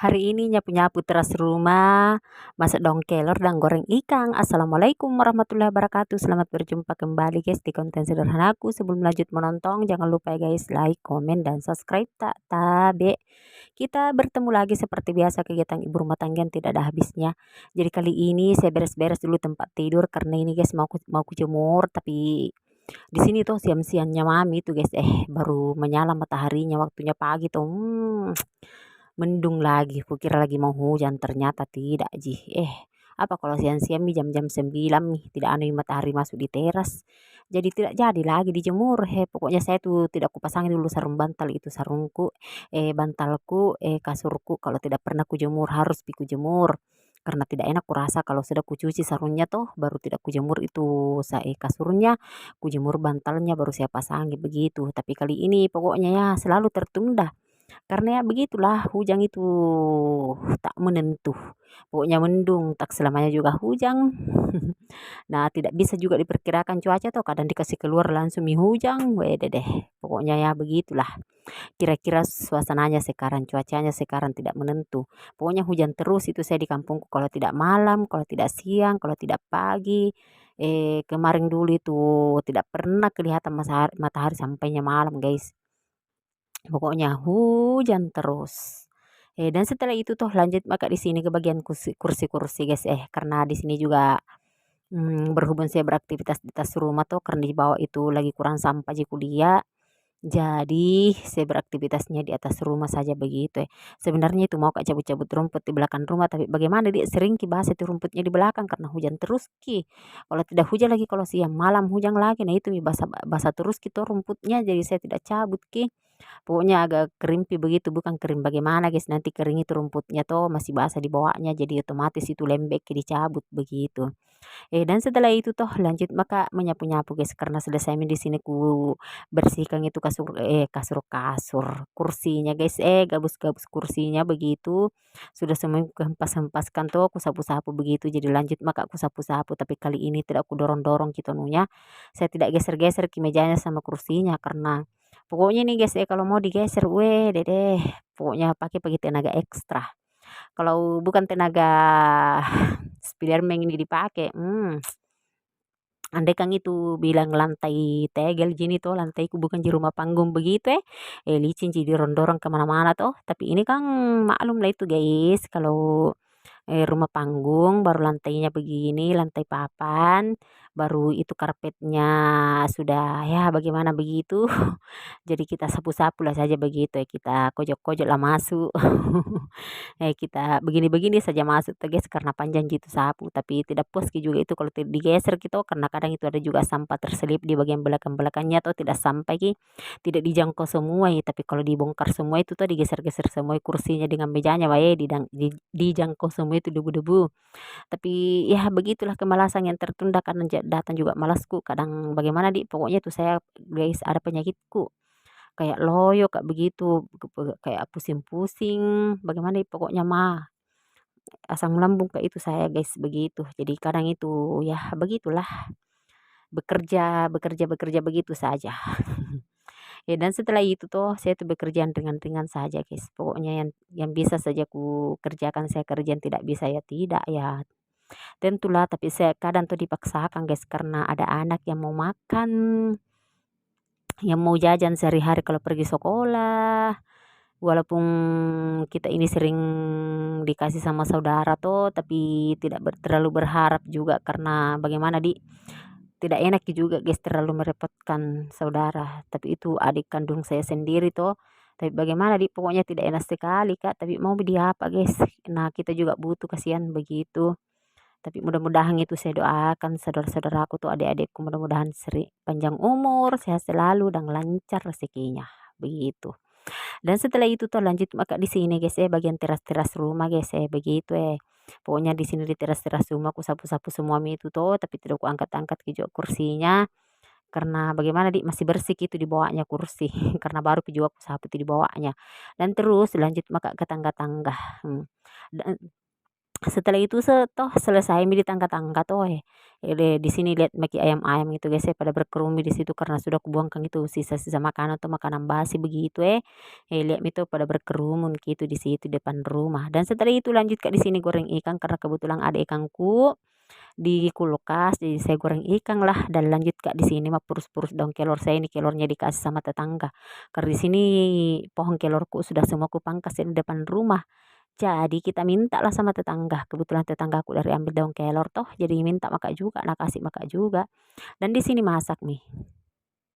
Hari ini nyapu-nyapu teras rumah, masak daun kelor dan goreng ikan. Assalamualaikum warahmatullahi wabarakatuh. Selamat berjumpa kembali guys di konten sederhanaku. Sebelum lanjut menonton, jangan lupa ya guys like, komen, dan subscribe. Tak tabe. Kita bertemu lagi seperti biasa kegiatan ibu rumah tangga yang tidak ada habisnya. Jadi kali ini saya beres-beres dulu tempat tidur karena ini guys mau kujemur, tapi di sini tuh siang-siangnya mami tuh guys baru menyala mataharinya, waktunya pagi tuh. Mendung lagi, kukira lagi mau hujan, ternyata tidak ji. Apa kalau siang-siang nih jam-jam 9 nih tidak ada matahari masuk di teras. Jadi tidak jadi lagi dijemur. Pokoknya saya tuh tidak kupasangin dulu sarung bantal itu sarungku, bantalku, kasurku kalau tidak pernah kujemur harus kujemur. Karena tidak enak kurasa kalau sudah kucuci sarungnya toh baru tidak kujemur itu kasurnya, kujemur bantalnya baru saya pasangi begitu. Tapi kali ini pokoknya ya selalu tertunda. Karena ya begitulah hujan itu tak menentu. Pokoknya mendung tak selamanya juga hujan. Nah, tidak bisa juga diperkirakan cuaca tuh kadang dikasih keluar langsung hujan. Wede deh. Pokoknya ya begitulah. Kira-kira suasananya sekarang, cuacanya sekarang tidak menentu. Pokoknya hujan terus itu saya di kampungku kalau tidak malam, kalau tidak siang, kalau tidak pagi. Kemarin dulu itu tidak pernah kelihatan matahari sampainya malam, guys. Pokoknya hujan terus. Dan setelah itu tuh lanjut maka di sini ke bagian kursi-kursi guys karena di sini juga berhubung saya beraktivitas di tas rumah tuh karena di bawah itu lagi kurang sampah di kuliah. Jadi saya beraktivitasnya di atas rumah saja begitu. Sebenarnya itu mau kak cabut-cabut rumput di belakang rumah tapi bagaimana dia sering ki bahas itu rumputnya di belakang karena hujan terus ki. Kalau tidak hujan lagi kalau siang malam hujan lagi nah itu basah basah terus gitu rumputnya jadi saya tidak cabut ki. Pokoknya agak kerimpi begitu, bukan kering bagaimana guys, nanti kering itu rumputnya tuh masih basah di bawahnya, jadi otomatis itu lembek dicabut begitu. Dan setelah itu toh lanjut maka menyapu-nyapu guys, karena selesai di sini ku bersihkan itu kasur kursinya guys, gabus-gabus kursinya begitu. Sudah semua ku hempas-hempaskan tuh, aku sapu-sapu begitu. Jadi lanjut maka aku sapu-sapu, tapi kali ini tidak aku dorong-dorong gitu nunya. Saya tidak geser-geser ke mejanya sama kursinya karena pokoknya nih guys kalau mau digeser, weh deh, pokoknya pakai tenaga ekstra. Kalau bukan tenaga Spiderman ini dipakai, andai kan itu bilang lantai tegel gini tuh lantaiku bukan di rumah panggung begitu licin jadi dorong-dorong kemana-mana tuh. Tapi ini kan maklum lah itu guys kalau rumah panggung baru lantainya begini, lantai papan, baru itu karpetnya sudah ya bagaimana begitu. Jadi kita sapu-sapu lah saja begitu kita kojok-kojok lah masuk. Kita begini-begini saja masuk guys karena panjang gitu sapu tapi tidak puas juga itu kalau digeser gitu karena kadang itu ada juga sampah terselip di bagian belakang-belakangnya atau tidak sampai tidak dijangkau semua ya, tapi kalau dibongkar semua itu tuh digeser-geser semua kursinya dengan mejanya dijangkau semua itu debu-debu. Tapi ya begitulah kemalasan yang tertunda karena datang juga malasku kadang bagaimana pokoknya tuh saya guys ada penyakitku kayak loyo kayak begitu, kayak pusing-pusing, bagaimana pokoknya mah, asam lambung kayak itu saya guys begitu. Jadi kadang itu ya begitulah, bekerja bekerja bekerja begitu saja. Dan setelah itu tuh saya tuh bekerjaan ringan-ringan saja guys, pokoknya yang bisa saja ku kerjakan saya kerjaan tidak bisa ya tidak ya. Tentulah tapi saya kadang tuh dipaksakan guys karena ada anak yang mau makan, yang mau jajan sehari-hari kalau pergi sekolah. Walaupun kita ini sering dikasih sama saudara tuh, tapi tidak terlalu berharap juga karena bagaimana tidak enak juga guys terlalu merepotkan saudara. Tapi itu adik kandung saya sendiri tuh. Tapi bagaimana pokoknya tidak enak sekali kak. Tapi mau di apa guys? Nah kita juga butuh kasihan begitu. Tapi mudah-mudahan itu saya doakan saudara-saudaraku tuh adik-adikku mudah-mudahan panjang umur, sehat selalu dan lancar rezekinya. Begitu. Dan setelah itu tuh lanjut maka di sini guys bagian teras-teras rumah guys begitu pokoknya di sini di teras-teras rumah aku sapu-sapu semua itu tuh tapi tidak aku angkat-angkat ke jok kursinya karena bagaimana masih bersih itu di bawahnya kursi karena baru juga aku sapu itu di bawahnya. Dan terus lanjut maka ke tangga-tangga. Dan setelah itu toh selesai di tangga-tangga tuh Di sini lihat maki ayam-ayam itu guys ya pada berkerumun di situ karena sudah kubuangkan itu sisa-sisa makanan atau makanan basi begitu lihat itu pada berkerumun gitu di situ depan rumah. Dan setelah itu lanjut Kak di sini goreng ikan karena kebetulan ada ikanku di kulkas, jadi saya goreng ikan lah dan lanjut Kak di sini mah purus-purus daun kelor saya ini kelornya dikasih sama tetangga. Karena di sini pohon kelorku sudah semua kupangkas di depan rumah. Jadi kita minta lah sama tetangga, kebetulan tetangga aku dari ambil daun kelor toh, jadi minta maka juga, nah kasih maka juga. Dan di sini masak nih.